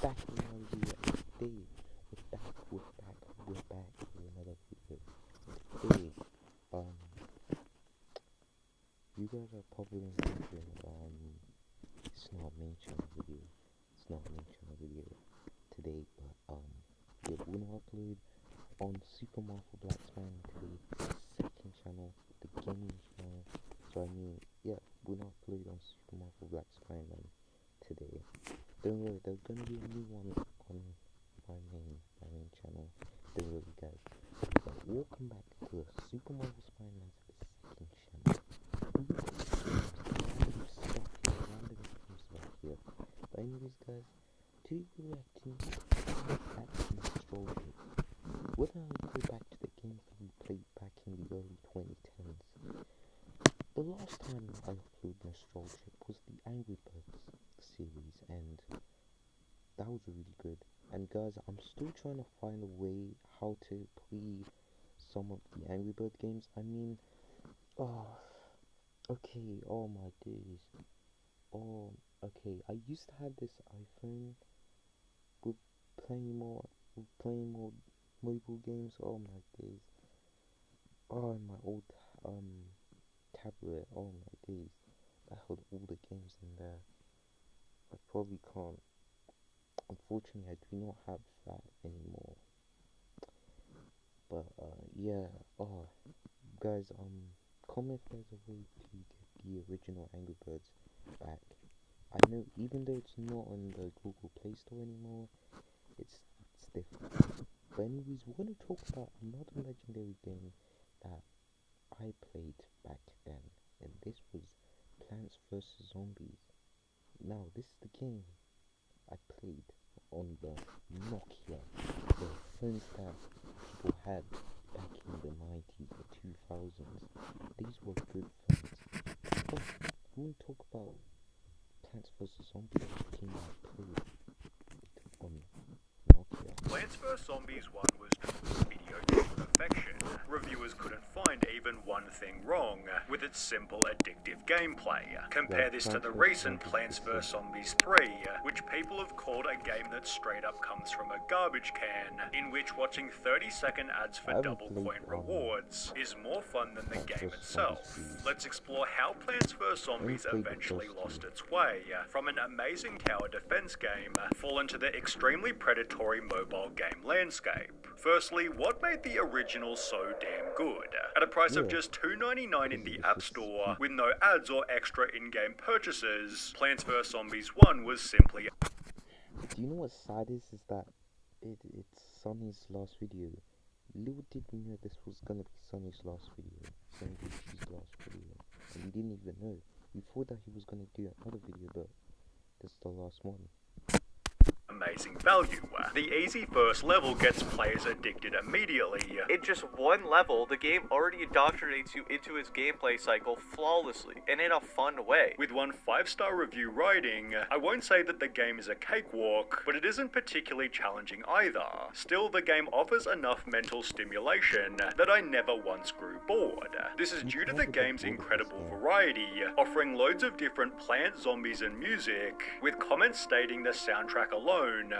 back with another video. Today, we're back with another video. Today, you guys are probably thinking, it's not main channel video. Today, but yeah, we're gonna upload on SuperMarvelSpider-Man today, second channel, the gaming channel. So yeah, we're gonna upload on SuperMarvelSpider-Man today. Don't worry, there's gonna be a new one on my main channel. Don't worry, guys. But welcome back to SuperMarvelSpider-Man second channel. Random stuff here. But anyways, guys, today we're reacting at the stroll trip. Whether I go back to the games that we played back in the early 2010s. The last time I uploaded a stroll trip was the Angry Birds series, and that was really good. And guys, I'm still trying to find a way how to play some of the Angry Bird games. Okay, oh my days. Okay, I used to have this iPhone with playing more mobile games. Oh my days. Oh, my old tablet. Oh my days. I held all the games in there. I probably can't. Unfortunately, I do not have that anymore. But yeah. Guys, comment if there's a way to get the original Angry Birds back. I know, even though it's not on the Google Play Store anymore, it's different. But anyways, we're gonna talk about another legendary game that I played back then, and this was Plants vs Zombies. Now, this is the game I played on the Nokia, the phones that people had back in the 90s or 2000s. These were good phones. But we want to talk about Plants vs Zombies, the game I played on Nokia. Plants vs Zombies 1 was mediocre perfection. Reviewers couldn't find even one thing wrong with its simple, addictive gameplay. Compare this to the recent Plants vs Zombies 3, which people have called a game that straight up comes from a garbage can, in which watching 30-second ads for double coin rewards is more fun than the game itself. Let's explore how Plants vs Zombies eventually lost its way from an amazing tower defense game fall into the extremely predatory mobile game landscape. Firstly, what made the original so damn good? At a price of just $2.99 in the App Store, with no ads or extra in-game purchases, Plants vs Zombies 1 was simply... Do you know what sad is that it's Sonny's last video. Little did we know this was gonna be Sonny's last video. And we didn't even know. We thought that he was gonna do another video, but this is the last one. Amazing value. The easy first level gets players addicted immediately. In just one level, the game already indoctrinates you into its gameplay cycle flawlessly and in a fun way. With one 5-star review writing, I won't say that the game is a cakewalk, but it isn't particularly challenging either. Still, the game offers enough mental stimulation that I never once grew bored. This is due to the game's incredible variety, offering loads of different plants, zombies, and music, with comments stating the soundtrack alone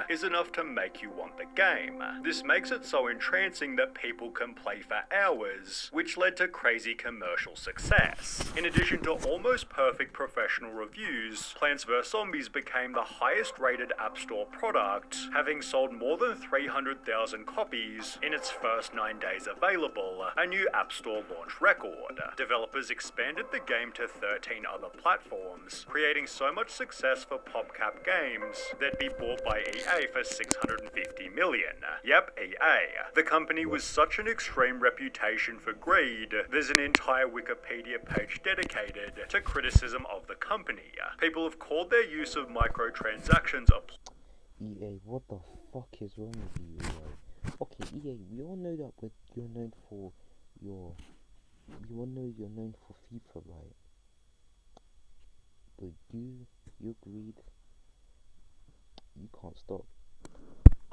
is enough to make you want the game. This makes it so entrancing that people can play for hours, which led to crazy commercial success. In addition to almost perfect professional reviews, Plants vs Zombies became the highest rated App Store product, having sold more than 300,000 copies in its first 9 days available, a new App Store launch record. Developers expanded the game to 13 other platforms, creating so much success for PopCap Games they'd be bought by EA for $650 million. Yep, EA. The company was such an extreme reputation for greed, there's an entire Wikipedia page dedicated to criticism of the company. People have called their use of microtransactions a... EA, what the fuck is wrong with you, EA? Okay, EA, we all know that you're known for you're known for FIFA, right? But your greed, you can't stop.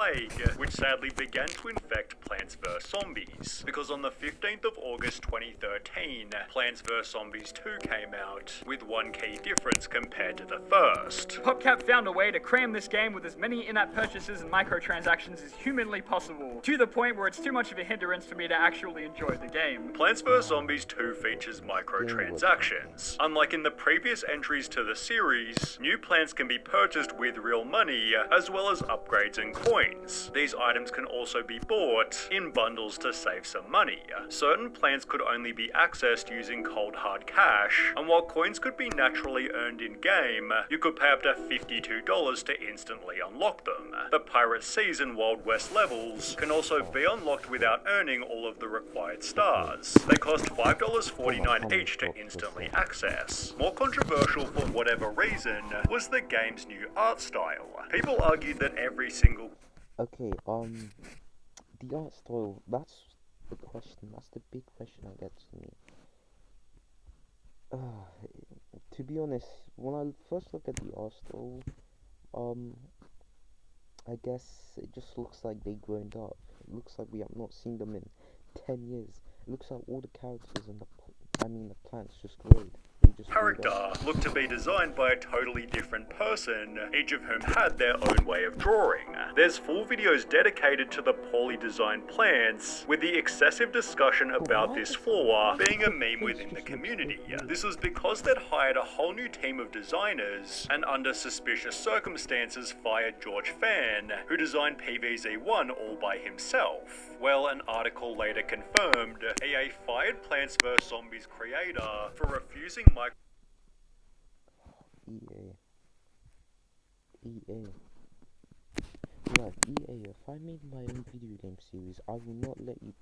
plague, which sadly began to infect Plants vs. Zombies. Because on the 15th of August 2013, Plants vs. Zombies 2 came out, with one key difference compared to the first. PopCap found a way to cram this game with as many in-app purchases and microtransactions as humanly possible, to the point where it's too much of a hindrance for me to actually enjoy the game. Plants vs. Zombies 2 features microtransactions. Unlike in the previous entries to the series, new plants can be purchased with real money, as well as upgrades and coins. These items can also be bought in bundles to save some money. Certain plants could only be accessed using cold hard cash, and while coins could be naturally earned in-game, you could pay up to $52 to instantly unlock them. The Pirate Seas and Wild West levels can also be unlocked without earning all of the required stars. They cost $5.49 each to instantly access. More controversial for whatever reason was the game's new art style. People argued that every single... Okay, the art style, that's the question, that's the big question that gets to me. To be honest, when I first look at the art style, I guess it just looks like they grown up. It looks like we have not seen them in 10 years. It looks like all the characters and the plants just growed. Character looked to be designed by a totally different person, each of whom had their own way of drawing. There's full videos dedicated to the poorly designed plants, with the excessive discussion about this flaw being a meme within the community. This was because they'd hired a whole new team of designers, and under suspicious circumstances fired George Fan, who designed PvZ1 all by himself. Well, an article later confirmed EA fired Plants vs. Zombies creator for refusing EA. Right, EA, if I made my own video game series, I will not let you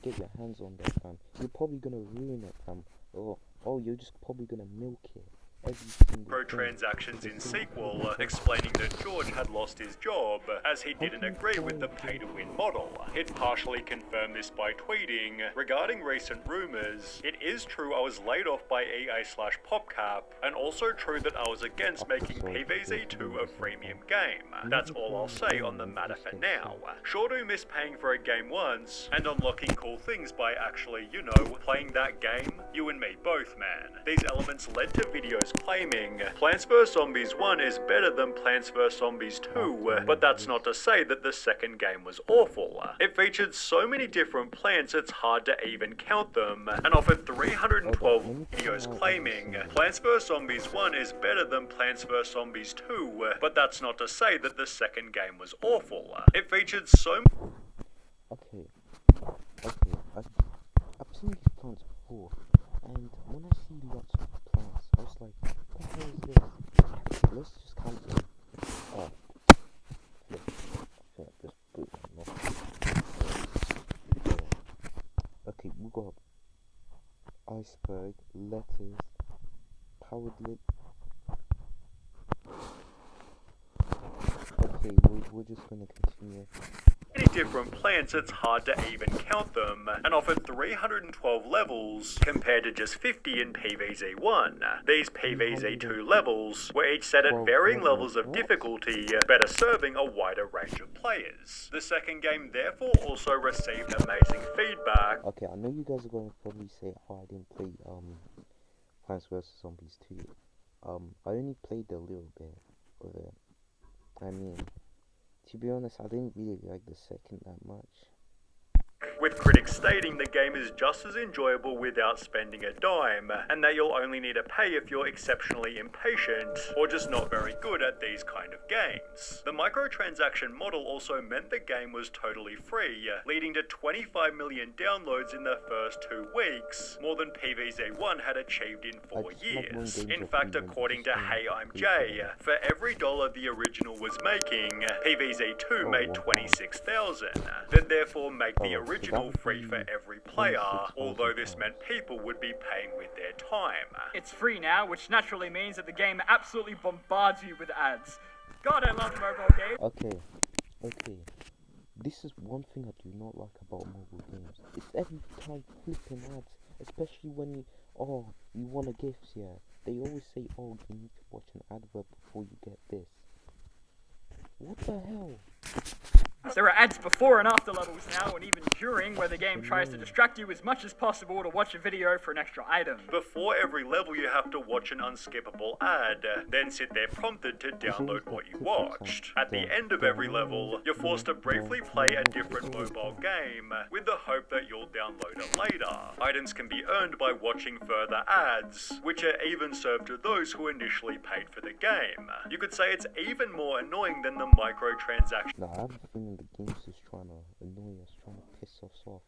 get your hands on that, fam. You're probably gonna ruin it, fam. Oh, you're just probably gonna milk it. Microtransactions in sequel, explaining that George had lost his job as he didn't agree with the pay-to-win model. It partially confirmed this by tweeting, regarding recent rumors, it is true I was laid off by EA/PopCap, and also true that I was against making PvZ2 a freemium game. That's all I'll say on the matter for now. Sure do miss paying for a game once, and unlocking cool things by actually, playing that game. You and me both, man. These elements led to videos claiming Plants vs. Zombies 1 is better than Plants vs. Zombies 2, but that's not to say that the second game was awful. It featured so many different plants it's hard to even count them, and offered 312 videos claiming Plants vs. Zombies 1 is better than Plants vs. Zombies 2, but that's not to say that the second game was awful. It featured so... Okay, I've seen these plants before, and when I see lots of plants, I was like, what the hell is this? Let's just count them. Oh, flip, just put them off. Okay, we got iceberg, lettuce, powered lip. Okay, we're just gonna continue. Many different plants it's hard to even count them, and offered 312 levels compared to just 50 in PvZ1. These PvZ2 levels were each set at varying levels of difficulty, better serving a wider range of players. The second game therefore also received amazing feedback. Okay, I know you guys are going to probably say, I didn't play Plants vs. Zombies 2. I only played a little bit of it. I mean, to be honest, I didn't really like the second that much. With critics stating the game is just as enjoyable without spending a dime, and that you'll only need to pay if you're exceptionally impatient, or just not very good at these kind of games. The microtransaction model also meant the game was totally free, leading to 25 million downloads in the first 2 weeks, more than PvZ1 had achieved in 4 years. In fact, according to Hey I'm Jay, for every dollar the original was making, PvZ2 made 26,000. That therefore make the original free for every player, although this meant people would be paying with their time. It's free now, which naturally means that the game absolutely bombards you with ads. God, I love mobile games. Okay. This is one thing I do not like about mobile games. It's every time flipping ads, especially when you want a gift, yeah. They always say, you need to watch an advert before you get this. What the hell? There are ads before and after levels now, and even during, where the game tries to distract you as much as possible to watch a video for an extra item. Before every level you have to watch an unskippable ad, then sit there prompted to download what you watched. At the end of every level, you're forced to briefly play a different mobile game, with the hope that you'll download it later. Items can be earned by watching further ads, which are even served to those who initially paid for the game. You could say it's even more annoying than the microtransactions. Nah, I have a feeling the game's just trying to annoy us, trying to piss us off.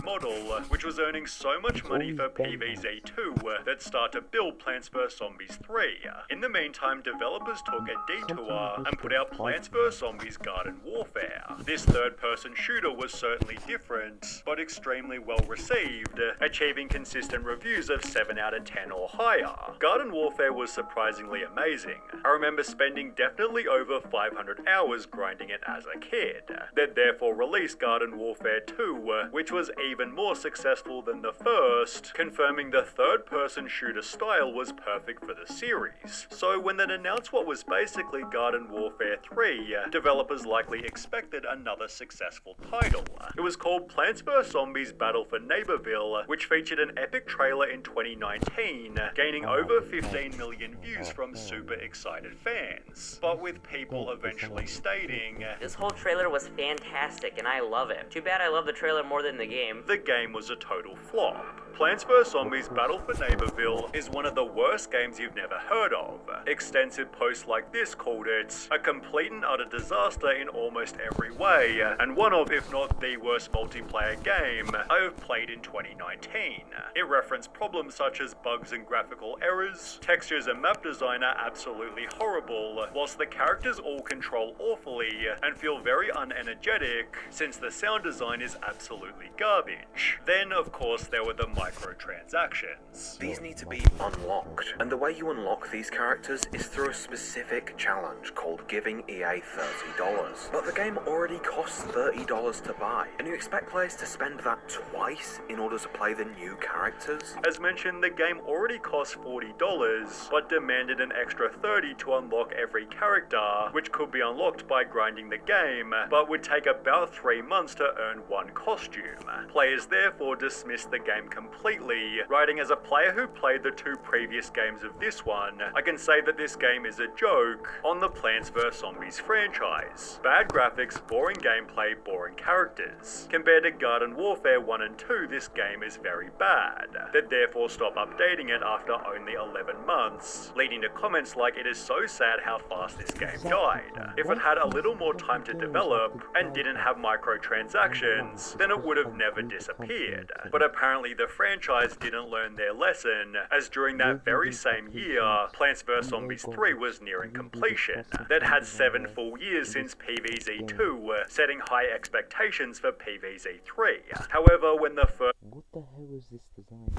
Model, which was earning so much money for PvZ2 that started to build Plants vs Zombies 3. In the meantime, developers took a detour and put out Plants vs Zombies Garden Warfare. This third-person shooter was certainly different, but extremely well received, achieving consistent reviews of 7 out of 10 or higher. Garden Warfare was surprisingly amazing. I remember spending definitely over 500 hours grinding it as a kid. They'd therefore released Garden Warfare 2, which was even more successful than the first, confirming the third-person shooter style was perfect for the series. So when they'd announced what was basically Garden Warfare 3, developers likely expected another successful title. It was called Plants vs Zombies Battle for Neighborville, which featured an epic trailer in 2019, gaining over 15 million views from super excited fans. But with people eventually stating, "This whole trailer was fantastic and I love it. Too bad I love the trailer more than the game." the game was a total flop. Plants vs Zombies Battle for Neighborville is one of the worst games you've never heard of. Extensive posts like this called it a complete and utter disaster in almost every way, and one of, if not the worst multiplayer game I have played in 2019. It referenced problems such as bugs and graphical errors, textures and map design are absolutely horrible, whilst the characters all control awfully and feel very unenergetic, since the sound design is absolutely garbage. Then, of course, there were the microtransactions. These need to be unlocked, and the way you unlock these characters is through a specific challenge called giving EA $30. But the game already costs $30 to buy, and you expect players to spend that twice in order to play the new characters? As mentioned, the game already cost $40, but demanded an extra $30 to unlock every character, which could be unlocked by grinding the game, but would take about 3 months to earn one costume. Players therefore dismissed the game completely, writing, "As a player who played the 2 previous games of this one, I can say that this game is a joke on the Plants vs Zombies franchise. Bad graphics, boring gameplay, boring characters. Compared to Garden Warfare 1 and 2, this game is very bad. They'd therefore stop updating it after only 11 months, leading to comments like, 'It is so sad how fast this game died. If it had a little more time to develop and didn't have microtransactions, then it would have never disappeared.' But apparently the franchise didn't learn their lesson, as during that very same year, Plants vs Zombies 3 was nearing completion. They'd had 7 full years since PvZ2, setting high expectations for PvZ3. However, when the first What the hell is this design?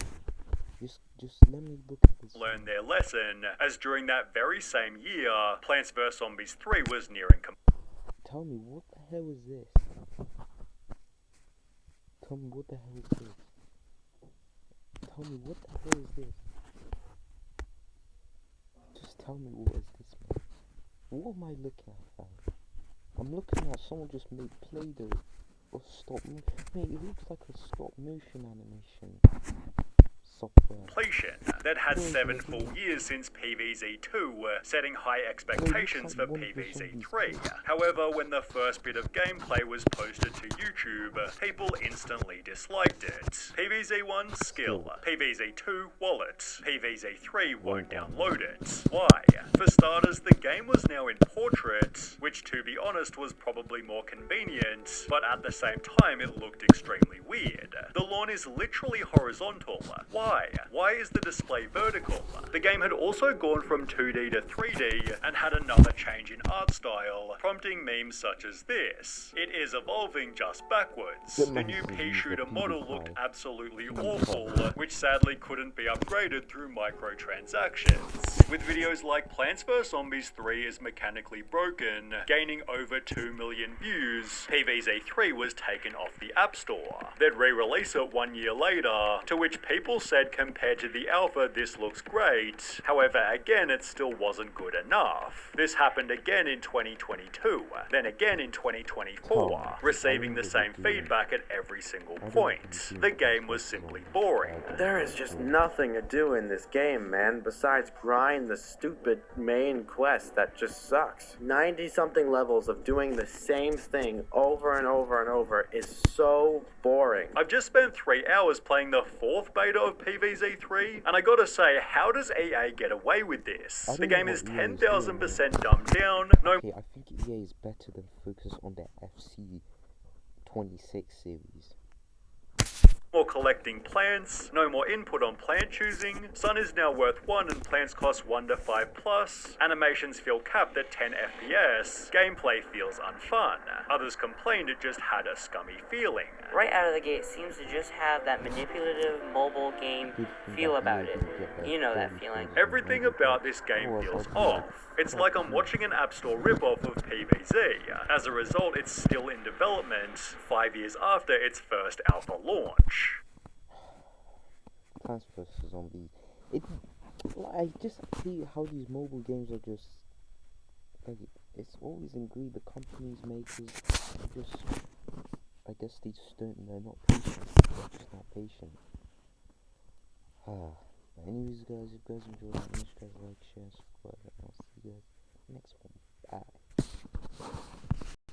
Just let me look at this. learned their lesson, as during that very same year, Plants vs Zombies 3 was nearing Tell me, what the hell is this? Tell me, what the hell is this? Tell me, what the hell is this? Just tell me, what is this, man? What am I looking at, fam? I'm looking at someone just made Play-Doh or stop motion. Mate, it looks like a stop motion animation software. completion. That had 7 full years since PvZ2, setting high expectations for PvZ3. However, when the first bit of gameplay was posted to YouTube, people instantly disliked it. PvZ1, skill. PvZ2, wallet. PvZ3, won't download it. Why? For starters, the game was now in portrait, which to be honest was probably more convenient, but at the same time it looked extremely weird. The lawn is literally horizontal. Why? Why is the display vertical? The game had also gone from 2D to 3D and had another change in art style, prompting memes such as this. It is evolving just backwards. The new pea shooter model looked absolutely awful, which sadly couldn't be upgraded through microtransactions. With videos like Plants vs Zombies 3 is mechanically broken, gaining over 2 million views, PvZ3 was taken off the App Store. They'd re-release it 1 year later, to which people said said compared to the alpha this looks great. However, again it still wasn't good enough. This happened again in 2022, then again in 2024, receiving the same feedback at every single point. The game was simply boring. There is just nothing to do in this game, man, besides grind the stupid main quest that just sucks. 90-something levels of doing the same thing over and over and over is so boring. I've just spent 3 hours playing the 4th beta of PvZ3, and I gotta say, how does EA get away with this? The game is 10,000% dumbed down, no Okay, I think EA is better than focus on their FC26 series. more collecting plants, no more input on plant choosing, sun is now worth 1 and plants cost 1 to 5 plus, animations feel capped at 10 FPS, gameplay feels unfun, others complained it just had a scummy feeling. Right out of the gate, it seems to just have that manipulative mobile game feel about it. You know that feeling. Everything about this game feels off. It's like I'm watching an App Store ripoff of PvZ. As a result, it's still in development 5 years after its first alpha launch. Plants vs Zombies. I just hate how these mobile games are just like, it's always in greed. The companies makers just, I guess they just don't. They're not patient. They're just not patient. Anyways, guys, if you guys enjoyed it, make sure you guys like, share, subscribe.